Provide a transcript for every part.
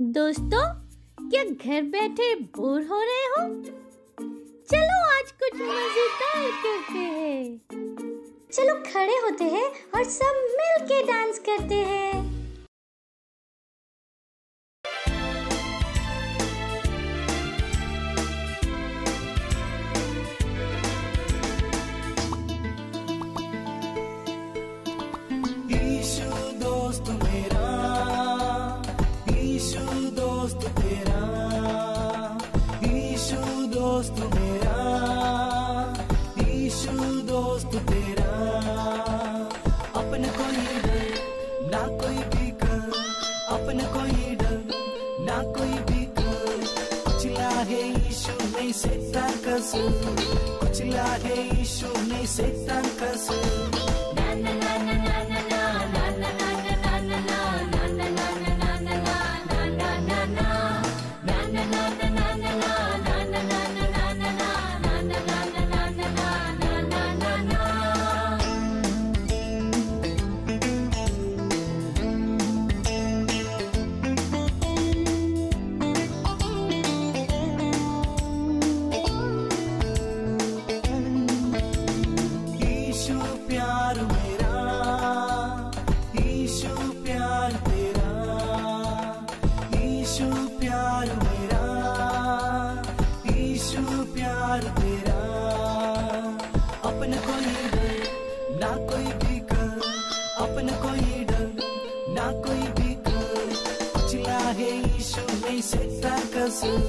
दोस्तों, क्या घर बैठे बोर हो रहे हो? चलो आज कुछ मजेदार करते हैं। चलो खड़े होते हैं और सब मिल के डांस करते हैं। ईशु दोस्त मेरा, ईशु दोस्त तेरा, ईशु दोस्त मेरा, ईशु दोस्त तेरा। अपने कोई डर ना कोई फिकर, अपने कोई डर ना कोई फिकर। कुचला है ईशु नहीं शैतान का सुर, कुचला है ईशु नहीं शैतान का सुर। ईशु प्यार मेरा, ईशु प्यार तेरा, ईशु प्यार मेरा, ईशु प्यार तेरा। अपने कोई डर ना कोई फिकर, अपने कोई डर ना कोई फिकर। कुचला है ईशु नहीं शैतान का सुर,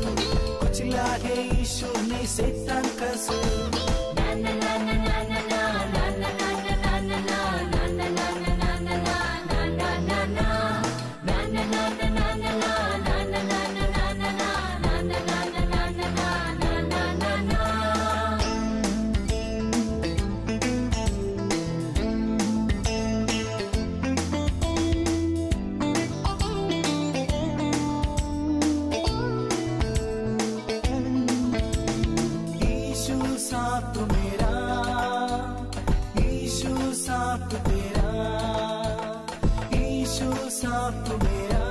कुचला है ईशु नहीं शैतान का सुर। ईशु साथ मेरा, ईशु साथ तेरा, ईशु साथ मेरा,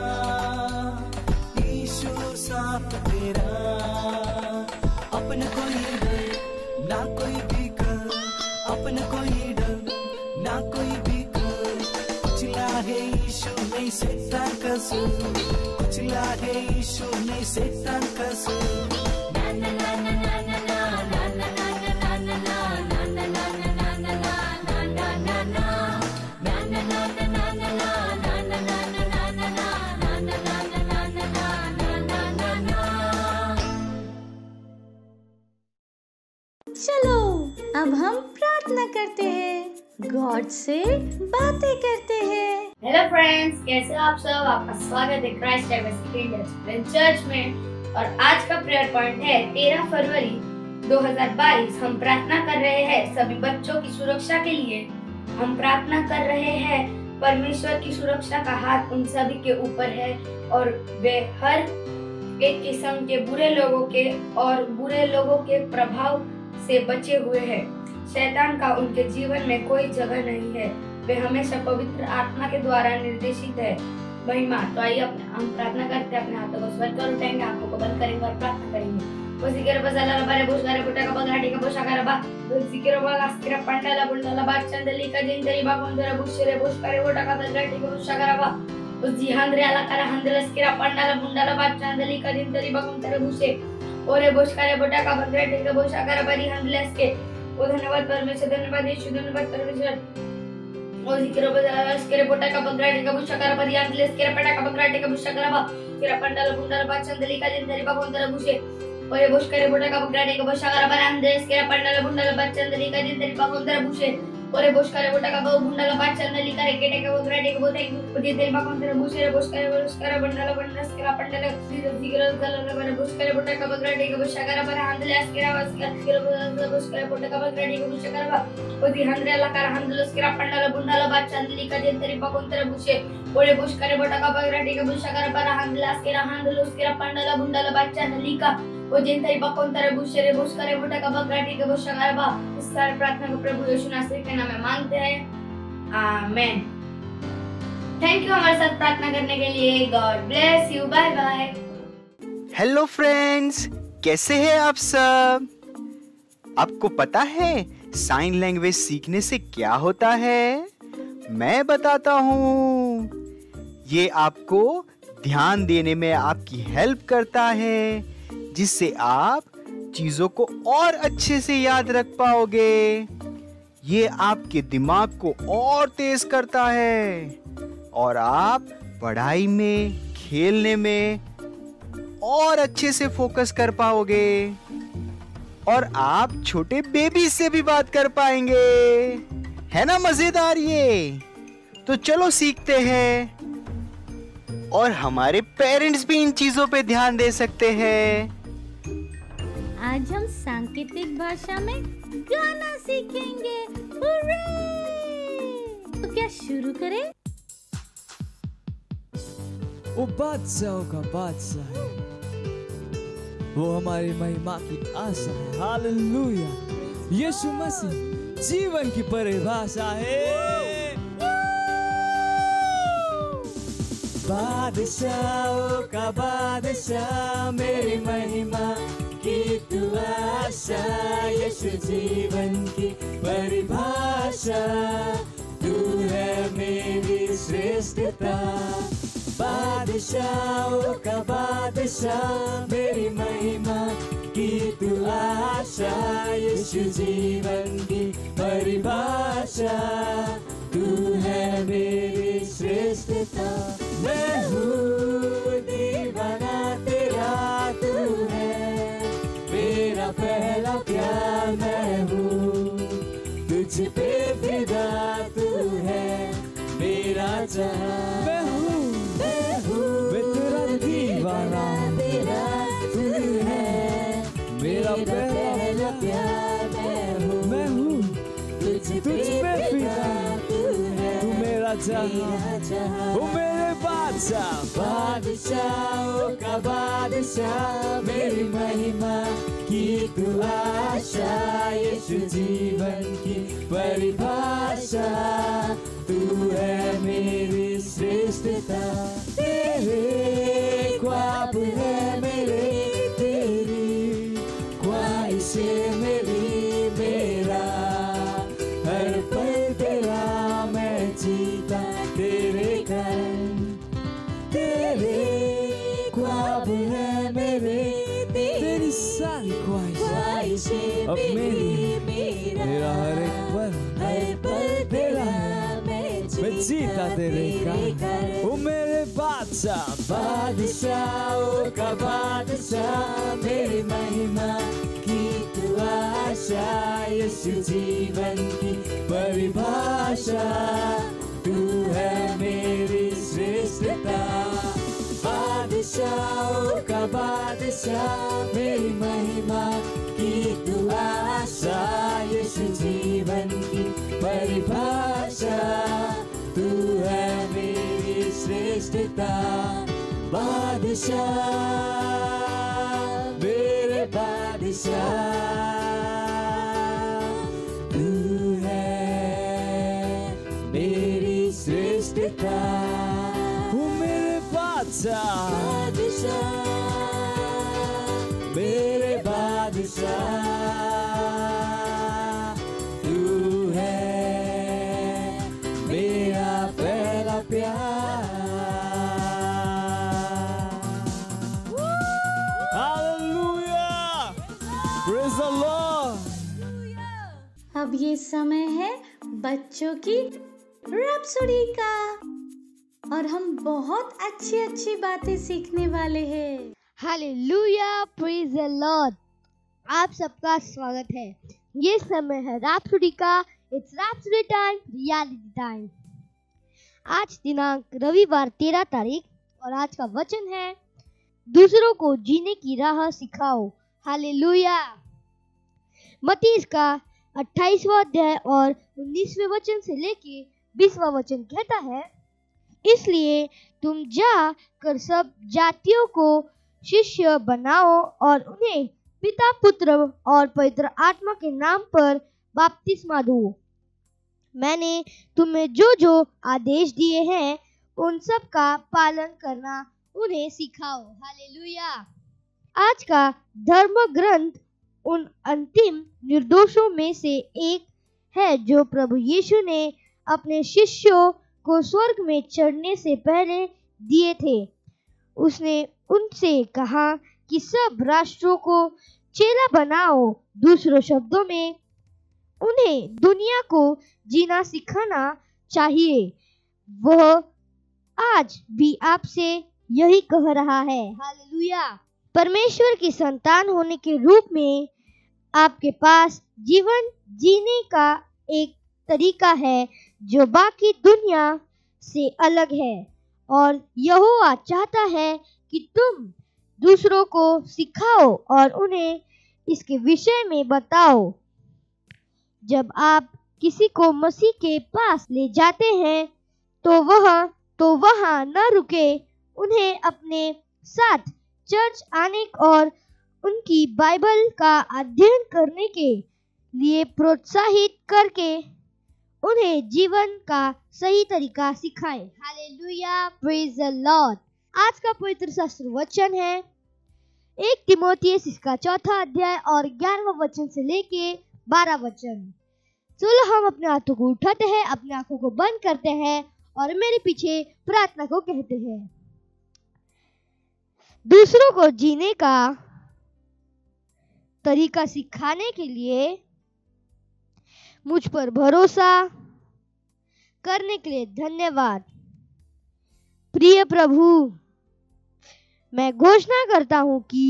ईशु साथ तेरा। अपने कोई डर ना कोई फिकर, अपने कोई डर ना कोई फिकर। कुचला है ईशु नहीं शैतान का सुर, कुचला है ईशु नहीं शैतान का सुर। चलो अब हम प्रार्थना करते हैं, गॉड से बातें करते हैं। हेलो फ्रेंड्स, कैसे हो आप सब? आपका स्वागत है क्राइस्ट डाइवर्सिटी इंडियन चर्च में। और आज का प्रेयर पॉइंट है 13 फरवरी 2022। हम प्रार्थना कर रहे हैं सभी बच्चों की सुरक्षा के लिए। हम प्रार्थना कर रहे हैं परमेश्वर की सुरक्षा का हाथ उन सभी के ऊपर है और वे हर एक किस्म के बुरे लोगों के प्रभाव से बचे हुए हैं। शैतान का उनके जीवन में कोई जगह नहीं है। वे हमेशा पवित्र आत्मा के द्वारा निर्देशित है। महिमा। तो आइए हम प्रार्थना करते हैं। अपने हाथों को स्वर कर उठाएंगे, आंखों को बंद करेंगे और प्रार्थना करेंगे। वसीकर बजाला बारे बुशगारे बुटा का बगराटी का बुशागारा बा वसीकर बागास्किरा पंडाला बुंडाला बा चंदली का जिंदरी बा गोंदरा बुशरे बुशगारे बुटा का बगराटी का बुशागारा बा उजी हंद्रे आला करा हंद्रस्किरा पंडाला बुंडाला बा चंदली का जिंदरी बा गोंदरा बुशे ओरे बुशगारे बुटा का बगराटी का बुशागारा बरी हंद्रस के। ओ धन्यवाद परमेश्वर, धन्यवाद यीशु, धन्यवाद परमेश्वर। ओ जिक्र बजाला स्केरे बोटा का बगराटी का बुशागारा बरी हंद्रस के पटा का बगराटी का बुशागारा बा किरा पंडाला बुंडाला बा चंदली का जिंदरी बा गोंदरा बुशे ओरे बुशगारे बुटा का बगराटी का बुशागारा बरी हंद्रस के पंडाला बुंडाला बा चंदली का जिंदरी बा गोंदरा बुशे ओरे बुशगारे बुटा का बुंडाला बा चंदली का रेकेटे का बगराटी का बोते जिंदरी बा गोंदरा बुशे बुशगारे बुंडाला बंडस के पंडाला जिक्र बजाला बारे बुशगारे बुटा का बगराटी का बुशागारा बरी हंद्रस के वास्कर बुशगारे बुटा का बगराटी का बुशागारा बा ओदी हंद्रेला कर हंद्रस के पंडाला बुंडाला बा चंदली का जिंदरी बा गोंदरा बुशे ओरे बुशगारे बुटा का बगराटी का बुशागारा बरी हंद्रस के पंडाला बुंडाला बा चंदली का वो जिंदरी बा गोंदरा बुशे बुशगारे बुटा का बगराटी का बुशागारा बा। इस सारी प्रार्थना को प्रभु यीशु नासरी के नाम में मांगते हैं, आमीन। थैंक यू हमारे साथ प्रार्थना करने के लिए। God bless you, bye bye. Hello friends, कैसे हैं आप सब? आपको पता है साइन लैंग्वेज सीखने से क्या होता है? मैं बताता हूँ। ये आपको ध्यान देने में आपकी हेल्प करता है, जिससे आप चीजों को और अच्छे से याद रख पाओगे। ये आपके दिमाग को और तेज करता है और आप पढ़ाई में, खेलने में और अच्छे से फोकस कर पाओगे और आप छोटे बेबी से भी बात कर पाएंगे। है ना मजेदार ये? तो चलो सीखते हैं। और हमारे पेरेंट्स भी इन चीजों पे ध्यान दे सकते हैं। आज हम सांकेतिक भाषा में गाना सीखेंगे। हुर्रे! तो क्या शुरू करें? वो बादशाहों का बादशाह है, वो हमारी महिमा की आशा है। हालेलुया। यीशु मसीह जीवन की परिभाषा है। बादशाहों का बादशाह, मेरी महिमा की तू आशा। यीशु जीवन की परिभाषा, तू है मेरी श्रेष्ठता। बादशाहों का बादशाह, मेरी महिमा की तू आशा। यीशु जीवन की परिभाषा, तू है मेरी श्रेष्ठता। मैं हूँ दीवाना तेरा, तू है मेरा पहला प्यार। मैं हूँ तुझ पे फिदा, तू है मेरा जहां। मैं हूँ मैं तेरा दीवाना, तेरा तू है मेरा पहला प्यार। मैं हूँ तुझ पे फिदा, तू मेरा जहां। ओ मेरे बादशाह, बादशाहों का बादशाह, मेरी महिमा की तू आशा। यीशु जीवन की परिभाषा, तू है मेरी श्रेष्ठता। तेरे ख्वाब है मेरे, तेरी ख्वाहिशें मेरी, मेरा हर पल तेरा मैं जीता तेरे कारण। तेरे ख्वाब है मेरे, तेरी सारी ख्वाहिशें अब मेरी, मेरा हर एक पल तेरा मैं जीता तेरे कारण। ओ मेरे बादशाह, बादशाहों का बादशाह, मेरी महिमा की तू आशा। यीशु जीवन की परिभाषा, तू है मेरी श्रेष्ठता। बादशाहों का बादशाह, मेरी महिमा की तू आशा। यीशु जीवन की परिभाषा, तू है मेरी श्रेष्ठता। बादशाह मेरे बादशाह, तू है मेरी श्रेष्ठता। वो मेरे बादशाह, मेरे बादशाह, तू है मेरा पहला प्यार। Hallelujah, praise the Lord. अब ये समय है बच्चों की रैप्सोडी का, और हम बहुत अच्छी अच्छी बातें सीखने वाले हैं। Hallelujah, praise the Lord. आप सबका स्वागत है। ये समय है रैप्सोडी का। It's rhapsody time, reality time. आज दिनांक रविवार 13 तारीख और आज का वचन है, दूसरों को जीने की राह सिखाओ। हालेलुया। मत्ती का 28वां अध्याय और 19वें वचन से लेके 20वां वचन कहता है, इसलिए तुम जा कर सब जातियों को शिष्य बनाओ और उन्हें पिता, पुत्र और पवित्र आत्मा के नाम पर बपतिस्मा दो। मैंने तुम्हें जो जो आदेश दिए हैं उन सब का पालन करना उन्हें सिखाओ। हालेलुया। आज का धर्म ग्रंथ उन अंतिम निर्दोषों में से एक है जो प्रभु यीशु ने अपने शिष्यों को स्वर्ग में चढ़ने से पहले दिए थे। उसने उनसे कहा कि सब राष्ट्रों को चेला बनाओ। दूसरों शब्दों में उन्हें दुनिया को जीना सिखाना चाहिए। वह आज भी आपसे यही कह रहा है। हालेलुया। परमेश्वर की संतान होने के रूप में आपके पास जीवन जीने का एक तरीका है जो बाकी दुनिया से अलग है, और यहोवा चाहता है कि तुम दूसरों को सिखाओ और उन्हें इसके विषय में बताओ। जब आप किसी को मसीह के पास ले जाते हैं तो वहां न रुके, उन्हें अपने साथ चर्च आने और उनकी बाइबल का अध्ययन करने के लिए प्रोत्साहित करके उन्हें जीवन का सही तरीका सिखाएं। Hallelujah, praise the Lord. आज का पवित्र शास्त्र वचन है 1 तीमुथियुस इसका 4 अध्याय और 11वां वचन से लेके 12 वचन। चलो हम अपने हाथों को उठाते हैं, अपने आंखों को बंद करते हैं और मेरे पीछे प्रार्थना को कहते हैं। दूसरों को जीने का तरीका सिखाने के लिए मुझ पर भरोसा करने के लिए धन्यवाद। प्रिय प्रभु, मैं घोषणा करता हूं कि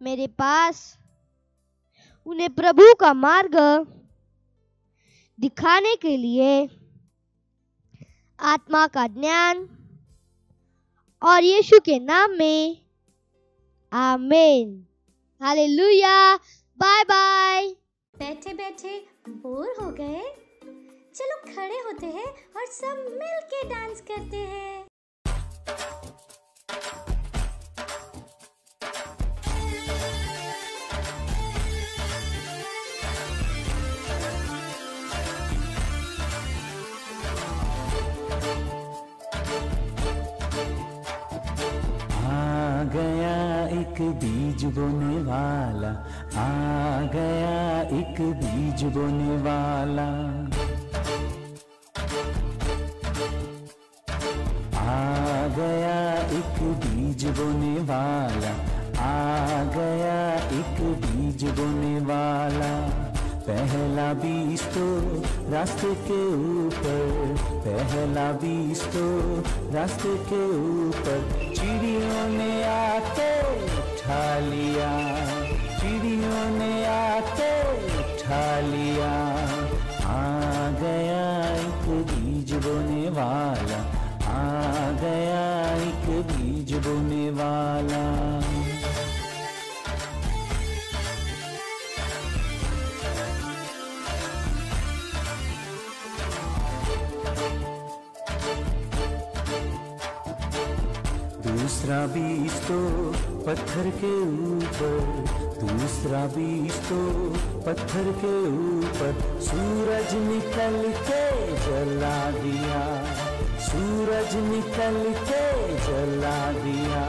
मेरे पास उन्हें प्रभु का मार्ग दिखाने के लिए आत्मा का ज्ञान और यीशु के नाम में आमीन। हालेलुया। Bye bye. बैठे बैठे बोर हो गए? चलो खड़े होते हैं और सब मिल के डांस करते हैं। आ गया एक बीज बोने वाला, आ गया एक बीज बोने वाला, आ गया एक बीज बोने वाला, आ गया एक बीज बोने वाला। पहला बीज तो रास्ते के ऊपर, पहला बीज तो रास्ते के ऊपर, चिड़ियों ने आके उठा लिया, चिड़ियों ने आके उठा लिया। आ गया एक बीज बोने वाला, आ गया एक बीज बोने वाला। दूसरा बीज तो पत्थर के ऊपर, दूसरा बीज तो पत्थर के ऊपर, सूरज निकल के जला दिया, सूरज निकल के जला दिया।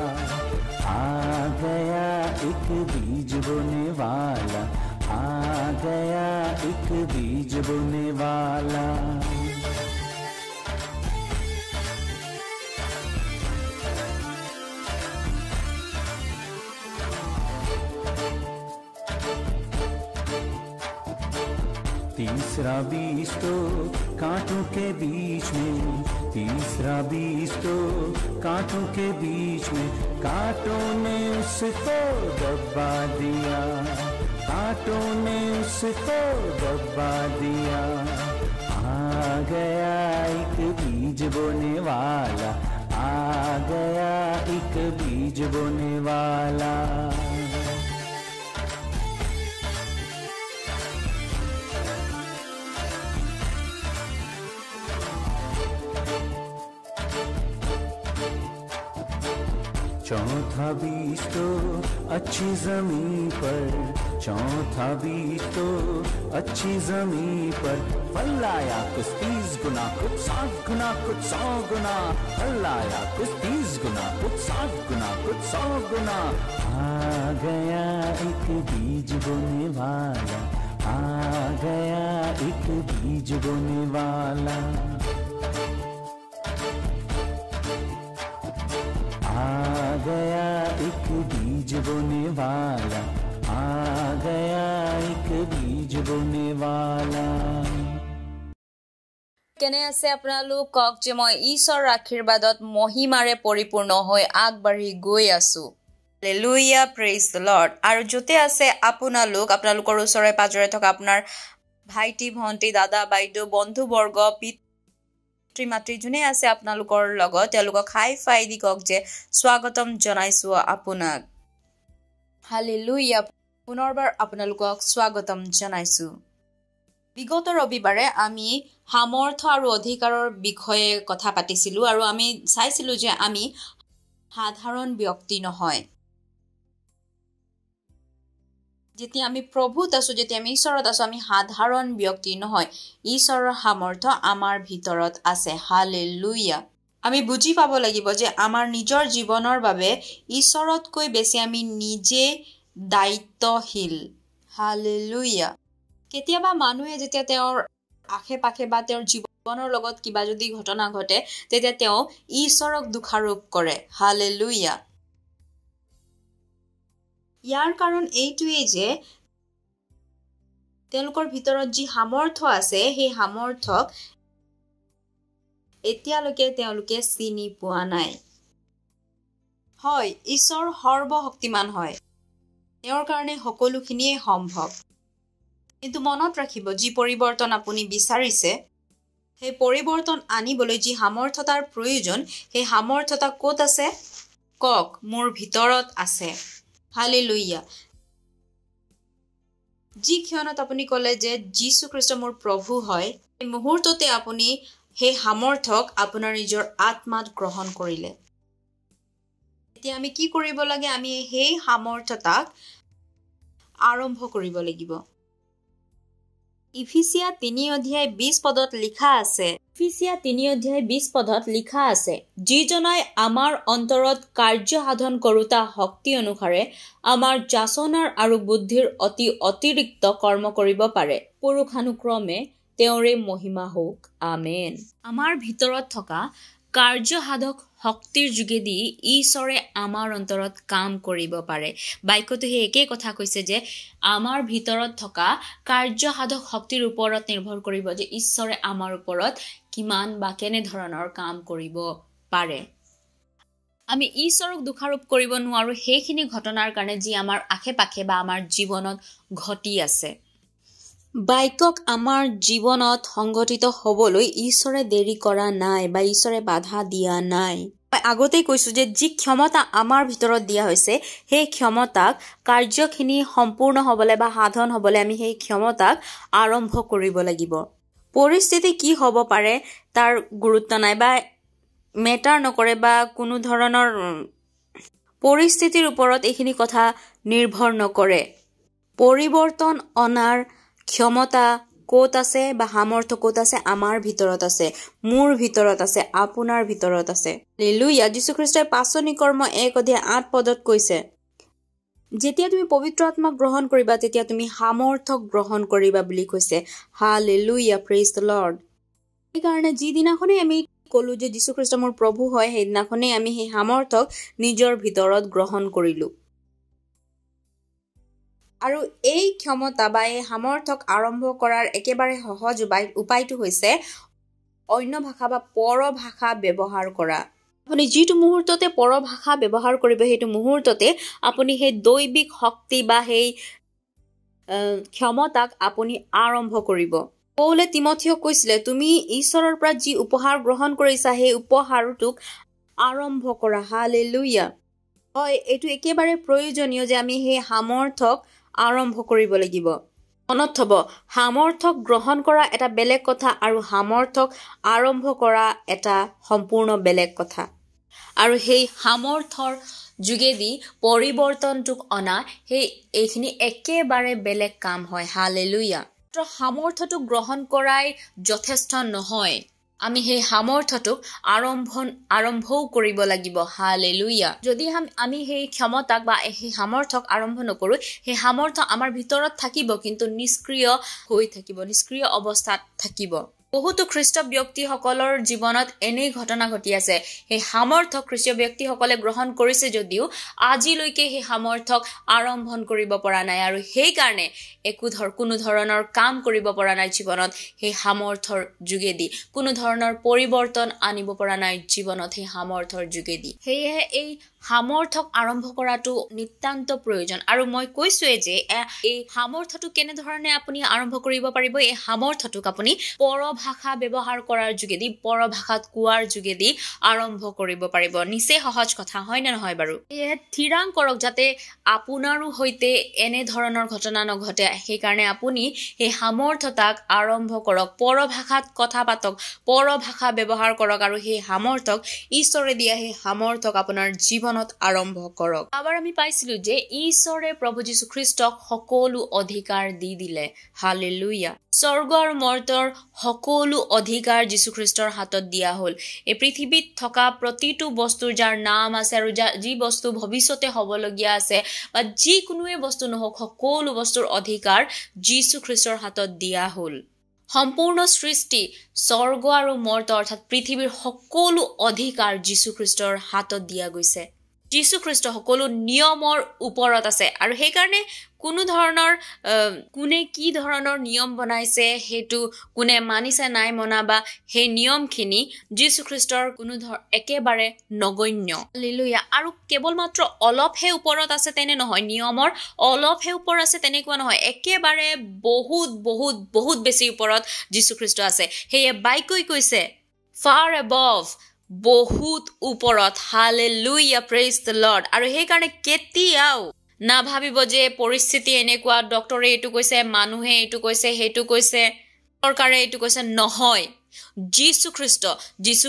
आ गया एक बीज बोने वाला, आ गया एक बीज बोने वाला। तीसरा बीज तो कांटों के बीच में, तीसरा बीज तो कांटों के बीच में, कांटों ने उसको दबा दिया, कांटों ने उसको दबा दिया। आ गया एक बीज बोने वाला, आ गया एक बीज बोने वाला। चौथा बीज तो अच्छी जमीन पर, चौथा बीज तो अच्छी जमीन पर, फल आया कुछ 30 गुना, कुछ 60 गुना, कुछ 100 गुना, फल आया कुछ 30 गुना, कुछ 60 गुना, कुछ 100 गुना। आ गया एक बीज बोने वाला, आ गया एक बीज बोने वाला, आ गया एक बीज बोने वाला, आ गया एक बीज बोने वाला। কেনে আছে আপোনালোক? কওক যে মই ঈশ্বৰৰ আশীৰ্বাদত মহিমাৰে পৰিপূৰ্ণ হৈ আগবাঢ়ি গৈ আছো। Hallelujah, praise the lord. আৰু যতে আছে আপোনালোকৰ ওচৰে পাজৰে থকা আপোনাৰ ভাইটি ভণ্টি দাদা বাইদেউ বন্ধুবৰ্গ পিতৃ মাতৃ যোনে আছে আপোনালোকৰ লগত, তেওঁলোকক হাই ফাই দি কওক যে স্বাগতম জনাইছো আপোনাক। হালেলুয়া, পুনৰবাৰ আপোনালোকক স্বাগতম জনাইছো। বিগত ৰবিবাৰে আমি সামৰ্থ্য আৰু অধিকাৰৰ বিষয়ে কথা পাতিছিলো আৰু আমি চাইছিলো যে আমি সাধাৰণ ব্যক্তি নহয়। যেতিয়া আমি প্ৰভুত আছো, যেতিয়া আমি ঈশ্বৰত আছো, আমি সাধাৰণ ব্যক্তি নহয়। ঈশ্বৰৰ সামৰ্থ্য আমাৰ ভিতৰত আছে। হালেলুয়া। আমি বুজি পাব লাগিব যে আমাৰ নিজৰ জীৱনৰ বাবে ঈশ্বৰতকৈ বেছি আমি নিজে দায়িত্বশীল। হালেলুয়া। কেতিয়াবা মানুহে যেতিয়া তেওঁৰ আশে পাশে বা তেওঁৰ জীৱনৰ লগত কিবা যদি ঘটনা ঘটে, তেতিয়া তেওঁ ঈশ্বৰক দোষাৰোপ কৰে। হালেলুয়া। ইয়াৰ কাৰণ এইটোৱেই যে তেওঁলোকৰ ভিতৰত যি সামৰ্থ্য আছে, সেই সামৰ্থ্যক এতিয়ালৈকে তেওঁলোকে চিনি পোৱা নাই। হয়, ঈশ্বৰ সৰ্বশক্তিমান হয়, তেওঁৰ কাৰণে সকলোখিনিয়ে সম্ভৱ। কিন্তু মনত ৰাখিব, যি পৰিৱৰ্তন আপুনি বিচাৰিছে, সেই পৰিৱৰ্তন আনিবলৈ যি সামৰ্থ্যতাৰ প্ৰয়োজন, সেই সামৰ্থ্যতা ক'ত আছে? কওক, মোৰ ভিতৰত আছে। হালেলুয়া। যি ক্ষণত আপুনি ক'লে যে যীশু খ্ৰীষ্ট মোৰ প্ৰভু হয়, সেই মুহূৰ্ততে আপুনি সেই সামৰ্থ্যক আপোনাৰ নিজৰ আত্মাত গ্ৰহণ কৰিলে। এতিয়া আমি কি কৰিব লাগে? আমি সেই সামৰ্থ্যতাক আৰম্ভ কৰিব লাগিব। ইফিছিয়া 3:20 পদত লিখা আছে, ইফিছিয়া 3:20 পদত লিখা আছে, যিজনাই আমাৰ অন্তৰত কাৰ্য সাধন কৰোতা শক্তি অনুসাৰে আমাৰ যাচনাৰ আৰু বুদ্ধিৰ অতিৰিক্ত কৰ্ম কৰিব পাৰে, পুৰুষানুক্ৰমে তেওঁৰে মহিমা হওক। আমেন। আমাৰ ভিতৰত থকা কাৰ্যসাধক শক্তিৰ যোগেদি ঈশ্বৰে আমাৰ অন্তৰত কাম কৰিব পাৰে। বাক্যটো সেই একেই কথা কৈছে যে আমাৰ ভিতৰত থকা কাৰ্যসাধক শক্তিৰ ওপৰত নিৰ্ভৰ কৰিব যে ঈশ্বৰে আমাৰ ওপৰত কিমান বা কেনেধৰণৰ কাম কৰিব পাৰে। আমি ঈশ্বৰক দোষাৰোপ কৰিব নোৱাৰো সেইখিনি ঘটনাৰ কাৰণে যি আমাৰ আশে পাশে বা আমাৰ জীৱনত ঘটি আছে। বাক্যক আমাৰ জীৱনত সংঘটিত হ'বলৈ ঈশ্বৰে দেৰি কৰা নাই বা ঈশ্বৰে বাধা দিয়া নাই। মই আগতেই কৈছো যে যি ক্ষমতা আমাৰ ভিতৰত দিয়া হৈছে, সেই ক্ষমতাক কাৰ্যখিনি সম্পূৰ্ণ হ'বলৈ বা সাধন হ'বলৈ আমি সেই ক্ষমতাক আৰম্ভ কৰিব লাগিব। পৰিস্থিতি কি হ'ব পাৰে তাৰ গুৰুত্ব নাই বা মেটাৰ নকৰে, বা কোনো ধৰণৰ পৰিস্থিতিৰ ওপৰত এইখিনি কথা নিৰ্ভৰ নকৰে। পৰিৱৰ্তন অনাৰ ক্ষমতা ক'ত আছে বা সামৰ্থ্য ক'ত আছে? আমাৰ ভিতৰত আছে, মোৰ ভিতৰত আছে, আপোনাৰ ভিতৰত আছে। হালেলুয়া। যীশু খ্ৰীষ্টই পাচনি কৰ্ম 1:8 পদত কৈছে, যেতিয়া তুমি পবিত্ৰ আত্মাক গ্ৰহণ কৰিবা, তেতিয়া তুমি সামৰ্থ্য গ্ৰহণ কৰিবা বুলি কৈছে। Hallelujah, praise the lord. সেইকাৰণে যিদিনাখনেই আমি ক'লো যে যীশু খ্ৰীষ্ট মোৰ প্ৰভু হয়, সেইদিনাখনেই আমি সেই সামৰ্থ্যক নিজৰ ভিতৰত গ্ৰহণ কৰিলো। আৰু এই ক্ষমতা বা এই সামৰ্থ্যক আৰম্ভ কৰাৰ একেবাৰে সহজ উপায়টো হৈছে অন্য ভাষা বা পৰভাষা ব্যৱহাৰ কৰা। আপুনি যিটো মুহূৰ্ততে পৰভাষা ব্যৱহাৰ কৰিব, সেইটো মুহূৰ্ততে আপুনি সেই দৈবিক শক্তি বা সেই ক্ষমতাক আপুনি আৰম্ভ কৰিব। পৌলে তিমথিয়ক কৈছিলে, তুমি ঈশ্বৰৰ পৰা যি উপহাৰ গ্ৰহণ কৰিছা, সেই উপহাৰটোক আৰম্ভ কৰা। হালেলুয়া। হয়, এইটো একেবাৰে প্ৰয়োজনীয় যে আমি সেই সামৰ্থ্যক আৰম্ভ কৰিব লাগিব। মনত থব, সামৰ্থ্যক গ্ৰহণ কৰা এটা বেলেগ কথা আৰু সামৰ্থ্যক আৰম্ভ কৰা এটা সম্পূৰ্ণ বেলেগ কথা। আৰু সেই সামৰ্থ্যৰ যোগেদি পৰিৱৰ্তনটোক অনা সেই এইখিনি একেবাৰে বেলেগ কাম হয় হালেলুয়া সামৰ্থ্যটো গ্ৰহণ কৰাই যথেষ্ট নহয় আমি সেই সামৰ্থ্যটোক আৰম্ভও কৰিব লাগিব হালেলুয়া যদি আমি সেই ক্ষমতাক বা সেই সামৰ্থ্যক আৰম্ভ নকৰো সেই সামৰ্থ্য আমাৰ ভিতৰত থাকিব কিন্তু নিষ্ক্ৰিয় হৈ থাকিব নিষ্ক্ৰিয় অৱস্থাত থাকিব বহুতো খ্ৰীষ্ট ব্যক্তিসকলৰ জীৱনত এনে ঘটনা ঘটি আছে সেই সামৰ্থ্য খ্ৰীষ্ট ব্যক্তিসকলে গ্ৰহণ কৰিছে যদিও আজিলৈকে সেই সামৰ্থ্যক আৰম্ভন কৰিব পৰা নাই আৰু সেই কাৰণে কোনো ধৰণৰ কাম কৰিব পৰা নাই জীৱনত সেই সামৰ্থ্যৰ যোগেদি কোনো ধৰণৰ পৰিৱৰ্তন আনিব পৰা নাই জীৱনত সেই সামৰ্থ্যৰ যোগেদি সেয়ে এই সামৰ্থ্যক আৰম্ভ কৰাটো নিতান্ত প্ৰয়োজন আৰু মই কৈছোৱে যে এই সামৰ্থ্যটো কেনে ধৰণে আপুনি আৰম্ভ কৰিব পাৰিব এই সামৰ্থ্যটোক আপুনি পৰভাষা ব্যৱহাৰ কৰাৰ যোগেদি পৰভাষাত কোৱাৰ যোগেদি আৰম্ভ কৰিব পাৰিব নিচে সহজ কথা হয় নে নহয় বাৰু এই থিৰাং কৰক যাতে আপোনাৰো হৈতে এনে ধৰণৰ ঘটনা নঘটে সেইকাৰণে আপুনি এই সামৰ্থ্যতাক আৰম্ভ কৰক পৰভাষাত কথা পাতক পৰভাষা ব্যৱহাৰ কৰক আৰু সেই সামৰ্থ্যক ঈশ্বৰে দিয়া সেই সামৰ্থ্যক আপোনাৰ জীৱনত আৰম্ভ কৰক আবাৰ আমি পাইছিলো যে ঈশ্বৰে প্ৰভু যীশু খ্ৰীষ্টক সকলো অধিকাৰ দি দিলে হালেলুয়া স্বৰ্গ আৰু মৰ্ত্যৰ সকলো অধিকাৰ যীশু খ্ৰীষ্টৰ হাতত দিয়া হ'ল এই পৃথিৱীত থকা প্ৰতিটো বস্তুৰ যাৰ নাম আছে আৰু যি বস্তু ভৱিষ্যতে হ'বলগীয়া আছে বা যিকোনোৱে বস্তু নহওক সকলো বস্তুৰ অধিকাৰ যীশু খ্ৰীষ্টৰ হাতত দিয়া হ'ল সম্পূৰ্ণ সৃষ্টি স্বৰ্গ আৰু মৰ্ত্য অৰ্থাৎ পৃথিৱীৰ সকলো অধিকাৰ যীশু খ্ৰীষ্টৰ হাতত দিয়া গৈছে যীশু খ্ৰীষ্ট সকলো নিয়মৰ ওপৰত আছে আৰু সেই কাৰণে কোনো ধৰণৰ কোনে কি ধৰণৰ নিয়ম বনাইছে হেতু কোনে মানিছে নাই মনা বা সেই নিয়মখিনি যীশু খ্ৰীষ্টৰ কোনো একেবাৰে নগণ্য হালেলুয়া আৰু কেৱল মাত্ৰ অলপহে ওপৰত আছে তেনে নহয় নিয়মৰ অলপহে ওপৰত আছে তেনেকুৱা নহয় একেবাৰে বহুত বেছি ওপৰত যীশু খ্ৰীষ্ট আছে সেয়ে বাইকৈ কৈছে far above বহুত ওপৰত হালেলুয়া প্ৰেইজ দ্য লৰ্ড আৰু সেই কাৰণে কেতিয়াও না ভাবিব যে পৰিস্থিতি এনেকুৱা ডক্টৰে এইটো কৈছে মানুহে এইটো কৈছে হেতু কৈছে চৰকাৰে এইটো কৈছে নহয় যীশু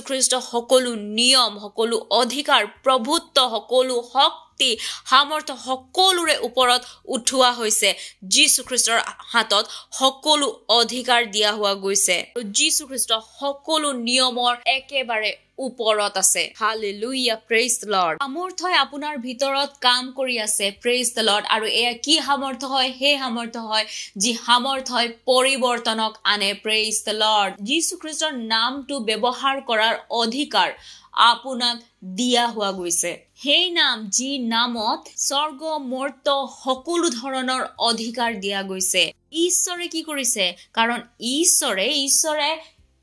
খ্ৰীষ্ট সকলো নিয়ম সকলো অধিকাৰ প্ৰভুত্ব সকলো শক্তি সামৰ্থ্য সকলোৰে ওপৰত উঠোৱা হৈছে যীশু খ্ৰীষ্টৰ হাতত সকলো অধিকাৰ দিয়া হোৱা গৈছে যীশু খ্ৰীষ্ট সকলো নিয়মৰ একেবাৰে ওপৰত আছে হালেলুয়া প্ৰেইজ দ্য লৰ্ড সামৰ্থ্যই আপোনাৰ ভিতৰত কাম কৰি আছে প্ৰেইজ দ্য লৰ্ড আৰু এয়া কি সামৰ্থ্য হয় সেই সামৰ্থ্য হয় যি সামৰ্থ্যই পৰিৱৰ্তনক আনে প্ৰেইজ দ্য লৰ্ড যীশু খ্ৰীষ্টৰ নামটো ব্যৱহাৰ কৰাৰ অধিকাৰ আপোনাক দিয়া হোৱা গৈছে সেই নাম যি নামত স্বৰ্গ মৰ্ত্য সকলো ধৰণৰ অধিকাৰ দিয়া গৈছে ঈশ্বৰে কি কৰিছে কাৰণ ঈশ্বৰে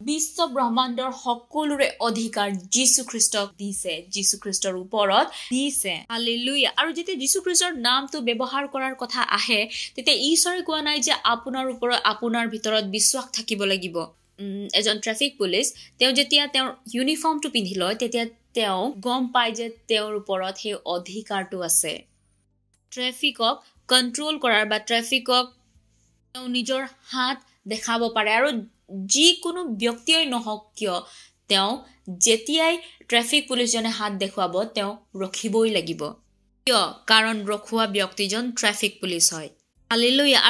বিশ্ব ব্ৰহ্মাণ্ডৰ সকলোৰে অধিকাৰ যীশু খ্ৰীষ্টক দিছে যীশু খ্ৰীষ্টৰ ওপৰত দিছে হালেলুয়া আৰু যেতিয়া যীশু খ্ৰীষ্টৰ নামটো ব্যৱহাৰ কৰাৰ কথা আহে তেতিয়া ঈশ্বৰে কোৱা নাই যে আপোনাৰ ওপৰত আপোনাৰ ভিতৰত বিশ্বাস থাকিব লাগিব এজন ট্ৰাফিক পুলিচ তেওঁ যেতিয়া তেওঁৰ ইউনিফৰ্মটো পিন্ধি লয় তেতিয়া তেওঁ গম পায় যে তেওঁৰ ওপৰত সেই অধিকাৰটো আছে ট্ৰাফিকক কন্ট্ৰোল কৰাৰ বা ট্ৰাফিকক তেওঁ নিজৰ হাত দেখাব পাৰে আৰু যিকোনো ব্যক্তিয়ে নহওক কিয় তেওঁ যেতিয়াই ট্ৰাফিক পুলিচজনে হাত দেখুৱাব তেওঁ ৰখিবই লাগিব কিয় কাৰণ ৰখোৱা ব্যক্তিজন ট্ৰাফিক পুলিচ হয় হালেলুয়া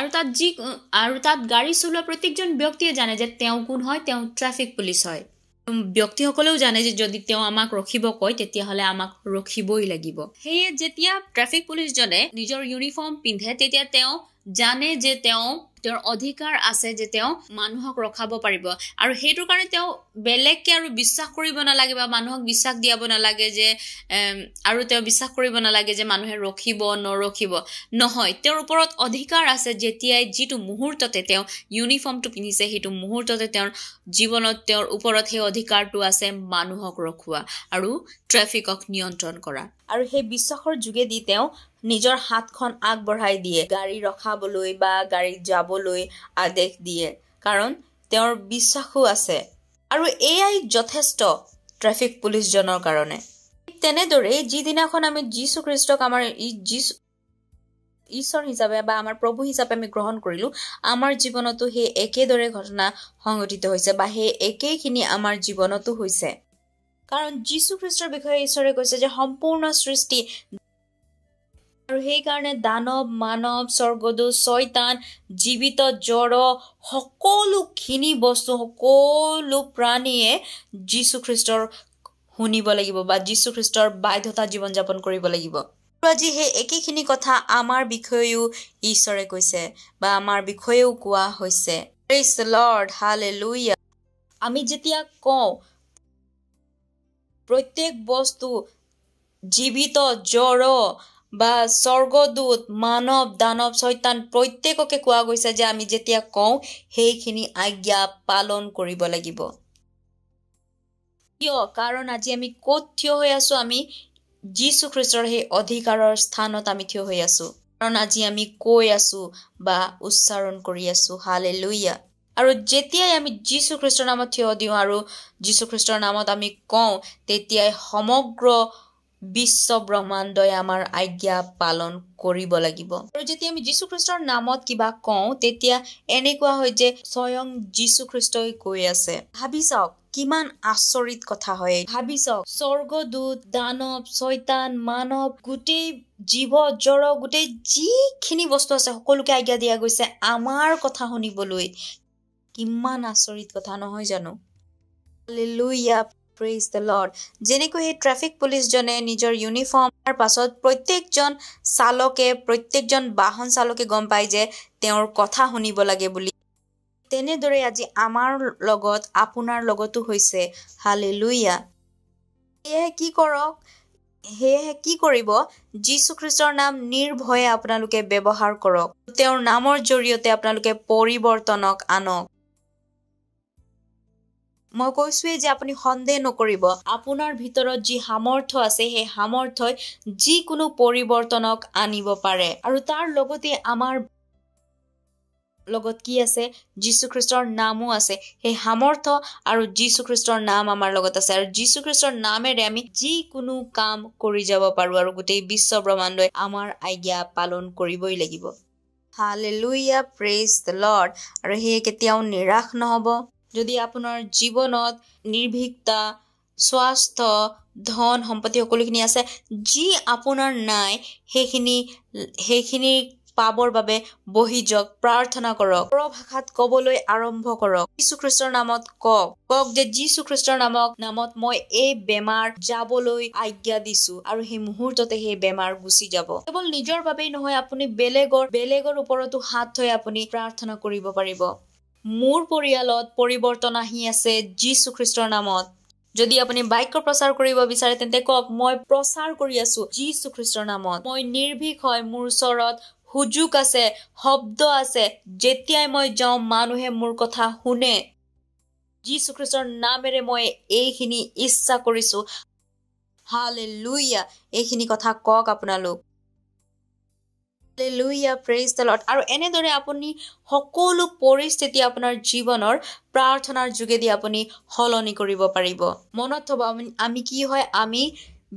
আৰু তাত গাড়ী চলোৱা প্ৰত্যেকজন ব্যক্তিয়ে জানে যে তেওঁ কোন হয় তেওঁ ট্ৰাফিক পুলিচ হয় ব্যক্তিসকলেও জানে যে যদি তেওঁ আমাক ৰখিব কয় তেতিয়াহ'লে আমাক ৰখিবই লাগিব সেয়ে যেতিয়া ট্ৰাফিক পুলিচজনে নিজৰ ইউনিফৰ্ম পিন্ধে তেতিয়া তেওঁ জানে যে তেওঁৰ অধিকাৰ আছে যে তেওঁ মানুহক ৰখাব পাৰিব আৰু সেইটো কাৰণে তেওঁ বেলেগকে আৰু বিশ্বাস কৰিব নালাগে বা মানুহক বিশ্বাস দিয়াব নালাগে যে আৰু তেওঁ বিশ্বাস কৰিব নালাগে যে মানুহে ৰখিব নৰখিব নহয় তেওঁৰ ওপৰত অধিকাৰ আছে যেতিয়াই যিটো মুহূৰ্ততে তেওঁ ইউনিফৰ্মটো পিন্ধিছে সেইটো মুহূৰ্ততে তেওঁৰ জীৱনত তেওঁৰ ওপৰত সেই অধিকাৰটো আছে মানুহক ৰখোৱা আৰু ট্ৰাফিকক নিয়ন্ত্ৰণ কৰা আৰু সেই বিশ্বাসৰ যোগেদি তেওঁ নিজৰ হাতখন আগবঢ়াই দিয়ে গাড়ী ৰখাবলৈ বা গাড়ীত যাবলৈ আদেশ দিয়ে কাৰণ তেওঁৰ বিশ্বাসও আছে আৰু এয়াই যথেষ্ট ট্ৰাফিক পুলিচজনৰ কাৰণে তেনেদৰে যিদিনাখন আমি যীশু খ্ৰীষ্টক আমাৰ ঈশ্বৰ হিচাপে বা আমাৰ প্ৰভু হিচাপে আমি গ্ৰহণ কৰিলো আমাৰ জীৱনতো সেই একেদৰে ঘটনা সংঘটিত হৈছে বা সেই একেইখিনি আমাৰ জীৱনতো হৈছে কাৰণ যীশু খ্ৰীষ্টৰ বিষয়ে ঈশ্বৰে কৈছে যে সম্পূৰ্ণ সৃষ্টি আৰু সেইকাৰণে দানৱ, মানৱ, স্বৰ্গদূত, শয়তান, জীৱিত জড় সকলোখিনি বস্তু, সকলো প্ৰাণীয়ে যীশুখ্ৰীষ্টৰ শুনিব লাগিব বা যীশুখ্ৰীষ্টৰ বাধ্যতা জীৱন যাপন কৰিব লাগিব। আজি সেই একেখিনি কথা আমাৰ বিষয়েও ঈশ্বৰে কৈছে বা আমাৰ বিষয়েও কোৱা হৈছে। Praise the Lord, hallelujah. আমি যেতিয়া কওঁ প্ৰত্যেক বস্তু জীৱিত জড় বা স্বৰ্গদূত, মানৱ, দানৱ, শয়তান প্ৰত্যেককে কোৱা গৈছে যে আমি যেতিয়া কওঁ সেইখিনি আজ্ঞা পালন কৰিব লাগিব। কিয়? কাৰণ আজি আমি ক'ত থিয় হৈ আছো? আমি যীশুখ্ৰীষ্টৰ সেই অধিকাৰৰ স্থানত আমি থিয় হৈ আছো। কাৰণ আজি আমি কৈ আছো বা উচ্চাৰণ কৰি আছো। হালেলুয়া। আৰু যেতিয়াই আমি যীশুখ্ৰীষ্টৰ নামত থিয় দিওঁ আৰু যীশুখ্ৰীষ্টৰ নামত আমি কওঁ, তেতিয়াই সমগ্ৰ বিশ্ব ব্ৰহ্মাণ্ডই আমাৰ আজ্ঞা পালন কৰিব লাগিব। আৰু যেতিয়া আমি যীশুখ্ৰীষ্টৰ নামত কিবা কওঁ, তেতিয়া এনেকুৱা হয় যে স্বয়ং যীশুখ্ৰীষ্টই কৈ আছে। ভাবি চাওক কিমান আচৰিত কথা হয়। ভাবি চাওক স্বৰ্গদূত, দানৱ, শয়তান, মানৱ, গোটেই জীৱ জড়, গোটেই যিখিনি বস্তু আছে সকলোকে আজ্ঞা দিয়া গৈছে আমাৰ কথা শুনিবলৈ। কিমান আচৰিত কথা নহয় জানো? Hallelujah, praise the lord. যেনেকৈ সেই ট্ৰাফিক পুলিচজনে নিজৰ ইউনিফৰ্মৰ পাছত প্ৰত্যেকজন বাহন চালকে গম পায় যে তেওঁৰ কথা শুনিব লাগে বুলি, তেনেদৰে আজি আমাৰ লগত আপোনাৰ লগতো হৈছে। হালেলুয়া। সেয়েহে কি কৰিব? যীশুখ্ৰীষ্টৰ নাম নিৰ্ভয়ে আপোনালোকে ব্যৱহাৰ কৰক। তেওঁৰ নামৰ জৰিয়তে আপোনালোকে পৰিৱৰ্তনক আনক। মই কৈছোৱে যে আপুনি সন্দেহ নকৰিব। আপোনাৰ ভিতৰত যি সামৰ্থ্য আছে সেই সামৰ্থ্যই যিকোনো পৰিৱৰ্তনক আনিব পাৰে। আৰু তাৰ লগতে আমাৰ লগত কি আছে? যীশুখ্ৰীষ্টৰ নামো আছে। সেই সামৰ্থ্য আৰু যীশুখ্ৰীষ্টৰ নাম আমাৰ লগত আছে। আৰু যীশুখ্ৰীষ্টৰ নামেৰে আমি যিকোনো কাম কৰি যাব পাৰো আৰু গোটেই বিশ্ব ব্ৰহ্মাণ্ডই আমাৰ আজ্ঞা পালন কৰিবই লাগিব। Hallelujah, praise the lord. আৰু সেয়ে কেতিয়াও নিৰাশ নহব। যদি আপোনাৰ জীৱনত নিৰ্ভীকতা, স্বাস্থ্য, ধন সম্পত্তি সকলোখিনি আছে, যি আপোনাৰ নাই সেইখিনি পাবৰ বাবে বহি যাওক, প্ৰাৰ্থনা কৰক, পৰভাষাত কবলৈ আৰম্ভ কৰক, যীশুখ্ৰীষ্টৰ নামত কওক যে যীশুখ্ৰীষ্টৰ নামত মই এই বেমাৰ যাবলৈ আজ্ঞা দিছো, আৰু সেই মুহূৰ্ততে সেই বেমাৰ গুচি যাব। কেৱল নিজৰ বাবেই নহয়, আপুনি বেলেগৰ ওপৰতো হাত থৈ আপুনি প্ৰাৰ্থনা কৰিব পাৰিব। মোৰ পৰিয়ালত পৰিৱৰ্তন আহি আছে যীশুখ্ৰীষ্টৰ নামত। যদি আপুনি বাক্য প্ৰচাৰ কৰিব বিচাৰে তেন্তে কওক, মই প্ৰচাৰ কৰি আছো যীশুখ্ৰীষ্টৰ নামত। মই নিৰ্ভীক হয়, মোৰ ওচৰত সুযোগ আছে, শব্দ আছে। যেতিয়াই মই যাওঁ মানুহে মোৰ কথা শুনে। যীশুখ্ৰীষ্টৰ নামেৰে মই এইখিনি ইচ্ছা কৰিছো। হালেলুয়া। এইখিনি কথা কওক আপোনালোক। Hallelujah, praise the lord. আৰু এনেদৰে আপুনি সকলো পৰিস্থিতি আপোনাৰ জীৱনৰ প্ৰাৰ্থনাৰ যোগেদি আপুনি সলনি কৰিব পাৰিব। মনত থব, আমি কি হয়? আমি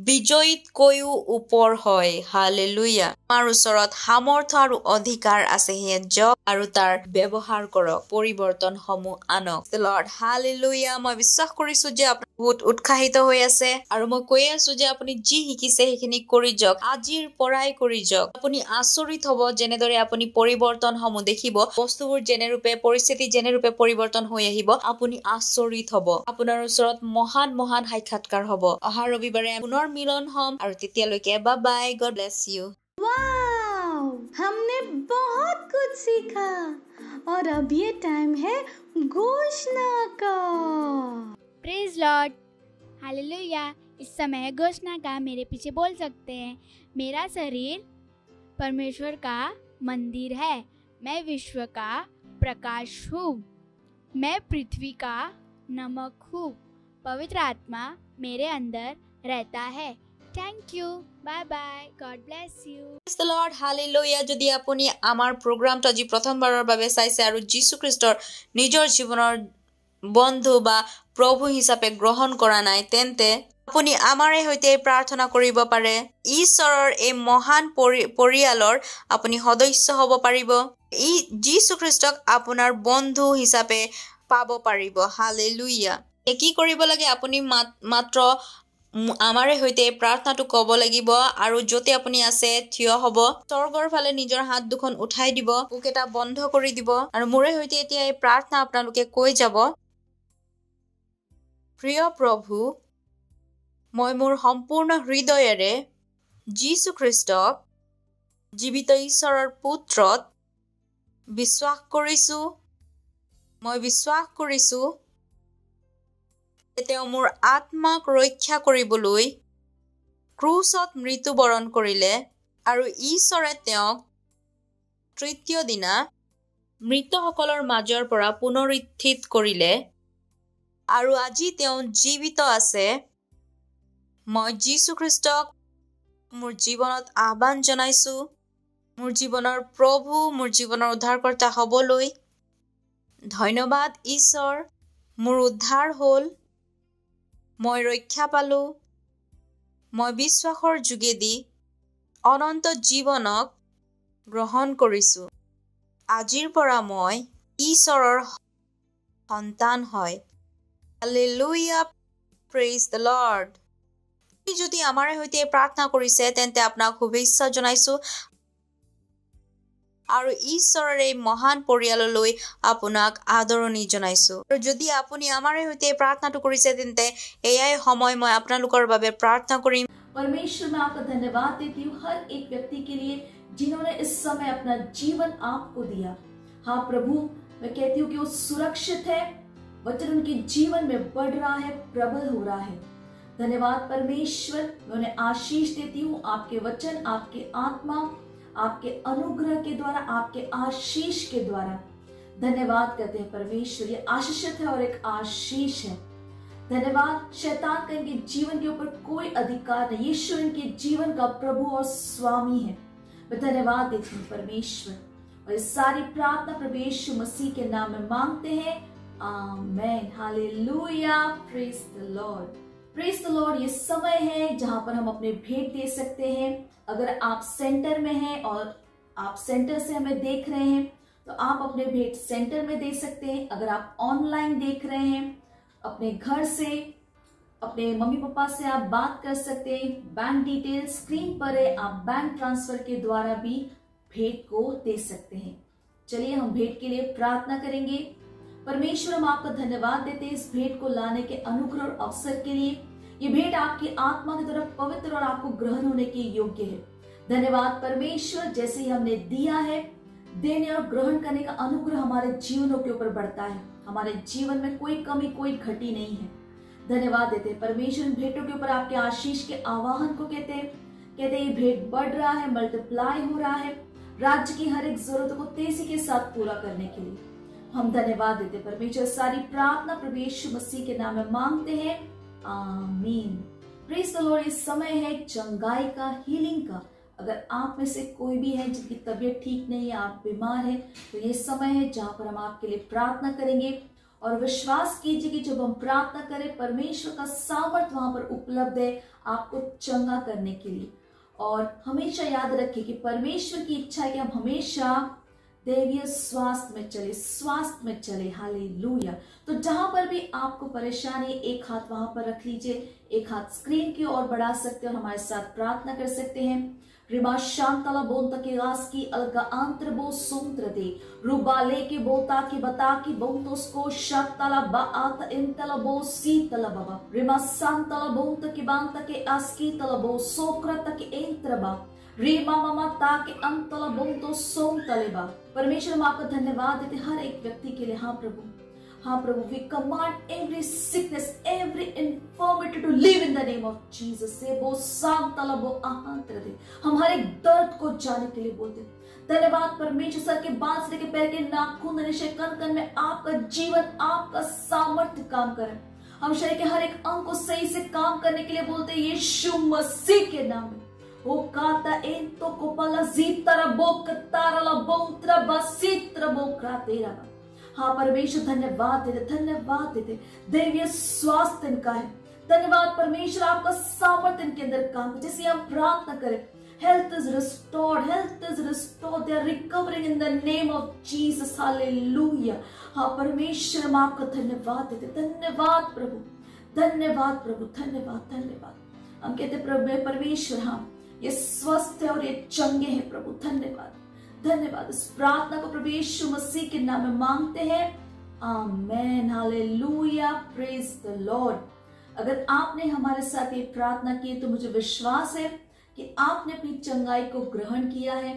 বিজয়ীতকৈও ওপৰ হয়। হালেলুয়া। আমাৰ ওচৰত সামৰ্থ্য আৰু অধিকাৰ আছে। সেয়ে যাওক আৰু তাৰ ব্যৱহাৰ কৰক, পৰিৱৰ্তনসমূহ আনক। Lord, hallelujah. মই বিশ্বাস কৰিছো যে আপুনি বহুত উৎসাহিত হৈ আছে, আৰু মই কৈ আছো যে আপুনি যি শিকিছে সেইখিনি কৰি যাওক, আজিৰ পৰাই কৰি যাওক। আপুনি আচৰিত হব যেনেদৰে আপুনি পৰিৱৰ্তনসমূহ দেখিব, বস্তুবোৰ যেনেৰূপে, পৰিস্থিতি যেনেৰূপে পৰিৱৰ্তন হৈ আহিব, আপুনি আচৰিত হব। আপোনাৰ ওচৰত মহান সাক্ষাৎকাৰ হব। অহা ৰবিবাৰে পুনৰ মিলন হম, আৰু তেতিয়ালৈকে bye bye. God bless you. Wow! हमने बहुत कुछ सीखा और अब ये टाइम है घोषणा का। Praise Lord, hallelujah. इस समय घोषणा का मेरे पीछे बोल सकते हैं। मेरा शरीर परमेश्वर का मंदिर है। मैं विश्व का प्रकाश हूँ। मैं पृथ्वी का नमक हूँ। पवित्र आत्मा मेरे अंदर रहता है। Thank you, bye bye, God bless you. Praise the Lord, hallelujah. যদি আপুনি আমাৰ প্ৰগ্ৰামটো আজি প্ৰথমবাৰৰ বাবে চাইছে আৰু যীশুখ্ৰীষ্টৰ নিজৰ জীৱনৰ বন্ধু বা প্ৰভু হিচাপে গ্ৰহণ কৰা নাই, তেন্তে আপুনি আমাৰে সৈতে প্ৰাৰ্থনা কৰিব পাৰে। ঈশ্বৰৰ এই মহান পৰিয়ালৰ আপুনি সদস্য হ'ব পাৰিব। যীশুখ্ৰীষ্টক আপোনাৰ বন্ধু হিচাপে পাব পাৰিব। হালেলুয়া। কি কৰিব লাগে? আপুনি মাত্ৰ আমাৰে সৈতে প্ৰাৰ্থনাটো ক'ব লাগিব আৰু য'তে আপুনি আছে থিয় হ'ব স্বৰ্গৰ ফালে নিজৰ হাত দুখন উঠাই দিব বুকেটা বন্ধ কৰি দিব আৰু মোৰে সৈতে এতিয়া এই প্ৰাৰ্থনা আপোনালোকে কৈ যাব প্ৰিয় প্ৰভু মই মোৰ সম্পূৰ্ণ হৃদয়েৰে যীশু খ্ৰীষ্টক জীৱিত ঈশ্বৰৰ পুত্ৰত বিশ্বাস কৰিছোঁ মই বিশ্বাস কৰিছোঁ তেওঁ মোৰ আত্মাক ৰক্ষা কৰিবলৈ ক্ৰুচত মৃত্যুবৰণ কৰিলে আৰু ঈশ্বৰে তেওঁক তৃতীয় দিনা মৃতসকলৰ মাজৰ পৰা পুনৰুত্থিত কৰিলে আৰু আজি তেওঁ জীৱিত আছে মই যীশু খ্ৰীষ্টক মোৰ জীৱনত আহ্বান জনাইছোঁ মোৰ জীৱনৰ প্ৰভু মোৰ জীৱনৰ উদ্ধাৰকৰ্তা হ'বলৈ ধন্যবাদ ঈশ্বৰ মোৰ উদ্ধাৰ হ'ল মই ৰক্ষা পালোঁ মই বিশ্বাসৰ যোগেদি অনন্ত জীৱনক গ্ৰহণ কৰিছোঁ আজিৰ পৰা মই ঈশ্বৰৰ সন্তান হয় হালেলুয়া প্ৰেইজ দ্য লৰ্ড যদি আমাৰ সৈতে প্ৰাৰ্থনা কৰিছে তেন্তে আপোনাক শুভেচ্ছা জনাইছোঁ আৰু ঈশ্বৰৰ এই মহান পৰিয়াললৈ আপোনাক আদৰণি জনাইছোঁ আৰু যদি আপুনি আমাৰ সৈতে প্ৰাৰ্থনাটো কৰিছে তেন্তে এয়াই সময় মই আপোনালোকৰ বাবে প্ৰাৰ্থনা কৰিম परमेश्वर मैं आपका धन्यवाद देती हूँ हर एक व्यक्ति के लिए जिन्होंने इस समय अपना जीवन आपको दिया हाँ प्रभु मैं कहती हूँ कि वो सुरक्षित है वचन उनके जीवन में बढ़ रहा है प्रबल हो रहा है धन्यवाद परमेश्वर मैं उन्हें आशीष देती हूँ आपके वचन आपके आत्मा आपके अनुग्रह के द्वारा आपके आशीष के द्वारा धन्यवाद करते हैं परमेश्वर ये आशीषित है और एक आशीष है धन्यवाद शैतान का इनके जीवन के ऊपर कोई अधिकार नहीं यीशु इनके जीवन का प्रभु और स्वामी है मैं धन्यवाद देती हूँ परमेश्वर और इस सारी प्रार्थना प्रभु यीशु मसीह के नाम में मांगते हैं amen hallelujah praise the Lord ये समय है जहां पर हम अपने भेंट दे सकते हैं अगर आप सेंटर में हैं और आप सेंटर से हमें देख रहे हैं तो आप अपने भेंट सेंटर में दे सकते हैं अगर आप ऑनलाइन देख रहे हैं अपने घर से अपने मम्मी पापा से आप बात कर सकते हैं बैंक डिटेल स्क्रीन पर है आप बैंक ट्रांसफर के द्वारा भी भेंट को दे सकते हैं चलिए हम भेंट के लिए प्रार्थना करेंगे परमेश्वर हम आपका धन्यवाद देते हैं इस भेंट को लाने के अनुग्रह और अवसर के लिए ये भेंट आपकी आत्मा की तरफ पवित्र और आपको ग्रहण होने के योग्य है धन्यवाद परमेश्वर जैसे ही हमने दिया है देने और ग्रहण करने का अनुग्रह हमारे जीवनों के ऊपर बढ़ता है हमारे जीवन में कोई कमी कोई घटी नहीं है धन्यवाद देते हैं परमेश्वर इन भेंटों के ऊपर आपके आशीष के आवाहन को कहते हैं ये भेंट बढ़ रहा है मल्टीप्लाई हो रहा है राज्य की हर एक जरूरत को तेजी के साथ पूरा करने के लिए हम धन्यवाद देते हैं परमेश्वर सारी प्रार्थना प्रभु यीशु मसीह के नाम में मांगते हैं आमीन प्रेज द लॉर्ड इस समय है चंगाई का हीलिंग का अगर आप में से कोई भी है जिनकी तबीयत ठीक नहीं है आप बीमार है तो ये समय है जहां पर हम आपके लिए प्रार्थना करेंगे और विश्वास कीजिए कि जब हम प्रार्थना करें परमेश्वर का सामर्थ्य वहां पर उपलब्ध है आपको चंगा करने के लिए और हमेशा याद रखिए कि परमेश्वर की इच्छा है कि हम हमेशा दैवीय स्वास्थ्य में चले हालेलुया तो जहां पर भी आपको परेशानी एक हाथ वहां पर रख लीजिए एक हाथ स्क्रीन की ओर बढ़ा सकते हैं और हमारे साथ प्रार्थना कर सकते हैं रिमा शांतला बोलता के गास की अलगा आंत्र बो सूत्र दे रुबाले के बोता की बता की बोंतोस को शक्तला बा आत इंतला बो सीतला बाबा रिमा शांतला बोलता की बांता के आस्की तला बो सोक्रत के एंत्रबा रीमा मामा ताकि अंतला बोंतो सोम तलेबा परमेश्वर हम आपका धन्यवाद देते हर एक व्यक्ति के लिए हाँ प्रभु we command every sickness every infirmity to leave in the name of Jesus से वो सांग तला वो आहांतर दे हम हर एक दर्द को जाने के लिए बोलते धन्यवाद परमेश्वर सर के बाल से लेकर पैर के नाखून निशय कण कण में आपका जीवन आपका सामर्थ्य काम करे हम शरीर के हर एक अंग को सही से काम करने के लिए बोलते यीशु मसीह के नाम में O kata ento kopala zitara bok tarala bontra basitra bokratera हाँ परमेश्वर धन्यवाद देते दैवीय स्वास्थ्य इनका है धन्यवाद परमेश्वर आपका सामर्थ्य इनके अंदर काम जैसे हम प्रार्थना करें health is restored they are recovering in the name of Jesus hallelujah हाँ परमेश्वर हम आपका धन्यवाद देते धन्यवाद प्रभु धन्यवाद प्रभु, धन्यवाद धन्यवाद। हम कहते प्रभु परमेश्वर, हाँ ये स्वस्थ है और ये चंगे हैं प्रभु, धन्यवाद धन्यवाद। इस प्रार्थना को प्रभु यीशु मसीह के नाम में मांगते हैं, आमेन, हालेलुया, प्रेज द लॉर्ड। अगर आपने हमारे साथ ये प्रार्थना की तो मुझे विश्वास है कि आपने अपनी चंगाई को ग्रहण किया है।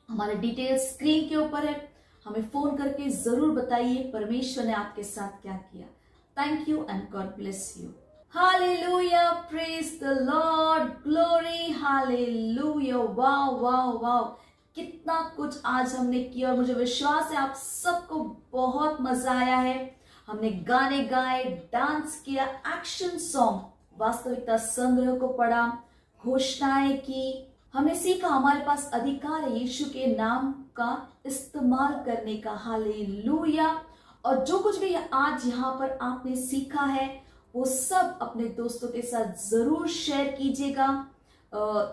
हमारे डिटेल्स स्क्रीन के ऊपर है, हमें फोन करके जरूर बताइए परमेश्वर ने आपके साथ क्या किया। Thank you and God bless you. Hallelujah, praise the Lord, glory, hallelujah, wow wow wow. कितना कुछ आज हमने किया और मुझे विश्वास है आप सबको बहुत मजा आया है। हमने गाने गाए, डांस किया, एक्शन सॉन्ग, वास्तविकता संग्रह को पढ़ा, घोषणाएं की, हमने सीखा हमारे पास अधिकार है यीशु के नाम का इस्तेमाल करने का, हालेलुया। और जो कुछ भी आज यहाँ पर आपने सीखा है वो सब अपने दोस्तों के साथ जरूर शेयर कीजिएगा।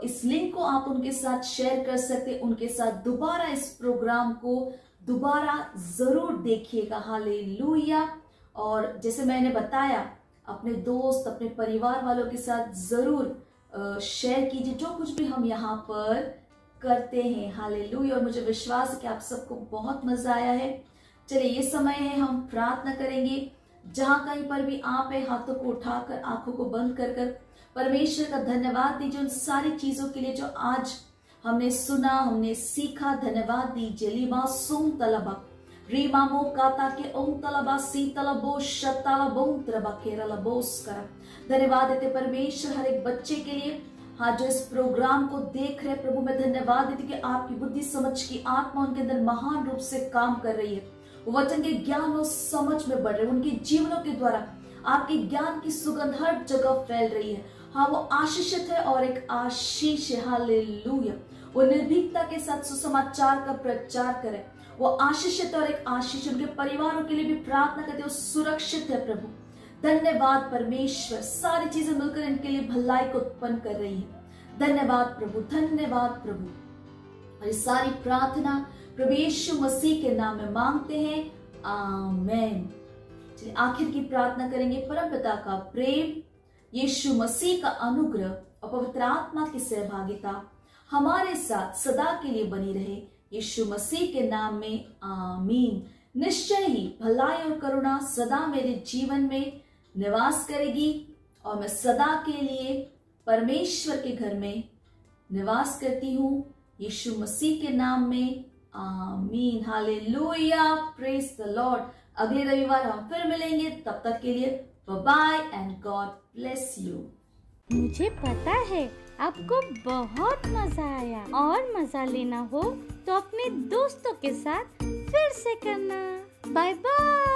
इस लिंक को आप उनके साथ शेयर कर सकते, उनके साथ दोबारा इस प्रोग्राम को दोबारा जरूर देखिएगा, हालेलुया। और जैसे मैंने बताया अपने दोस्त, अपने परिवार वालों के साथ जरूर शेयर कीजिए जो कुछ भी हम यहाँ पर करते हैं, हालेलुया। और मुझे विश्वास है कि आप सबको बहुत मजा आया है। चलिए ये समय है हम प्रार्थना करेंगे। जहां कहीं पर भी आप है, हाथों को उठाकर, आंखों को बंद कर कर परमेश्वर का धन्यवाद दीजिए उन सारी चीजों के लिए जो आज हमने सुना, हमने सीखा। धन्यवाद दीजिए। लीमा सुम तलबा रीमामो काता के ओम तलबा सी तलबो शतला बोम तरबा केरला बोस कर। धन्यवाद देते परमेश्वर हर एक बच्चे के लिए, हाँ जो इस प्रोग्राम को देख रहे प्रभु, मैं धन्यवाद देती कि आपकी बुद्धि समझ की आत्मा उनके अंदर महान रूप से काम कर रही है। वचन के ज्ञान और समझ में बढ़ रहे, उनके जीवनों के द्वारा आपके ज्ञान की सुगंध हर जगह फैल रही है। हाँ वो आशीषित है और एक आशीष है, हालेलुया। वो निर्भीकता के साथ सुसमाचार का प्रचार करे, वो आशीषित और एक आशीष। उनके परिवारों के लिए भी प्रार्थना करते, वो सुरक्षित है प्रभु। धन्यवाद परमेश्वर, सारी चीजें मिलकर इनके लिए भलाई को उत्पन्न कर रही है। धन्यवाद प्रभु, धन्यवाद प्रभु। और ये सारी प्रार्थना प्रभु यीशु मसीह के नाम में मांगते हैं, आमेन। चलिए आखिर की प्रार्थना करेंगे। परमपिता का प्रेम, यीशु मसीह का अनुग्रह और पवित्र आत्मा की सहभागिता हमारे साथ सदा के लिए बनी रहे, यीशु मसीह के नाम में, आमीन। निश्चय ही भलाई और करुणा सदा मेरे जीवन में निवास करेगी और मैं सदा के लिए परमेश्वर के घर में निवास करती हूँ, यीशु मसीह के नाम में, amen, hallelujah, praise the Lord. अगले रविवार हम फिर मिलेंगे, तब तक के लिए bye and God bless you. मुझे पता है आपको बहुत मजा आया, और मजा लेना हो तो अपने दोस्तों के साथ फिर से करना। Bye bye.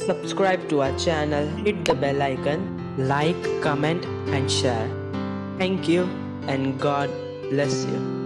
Subscribe to our channel, hit the bell icon, like, comment and share. Thank you and God bless you.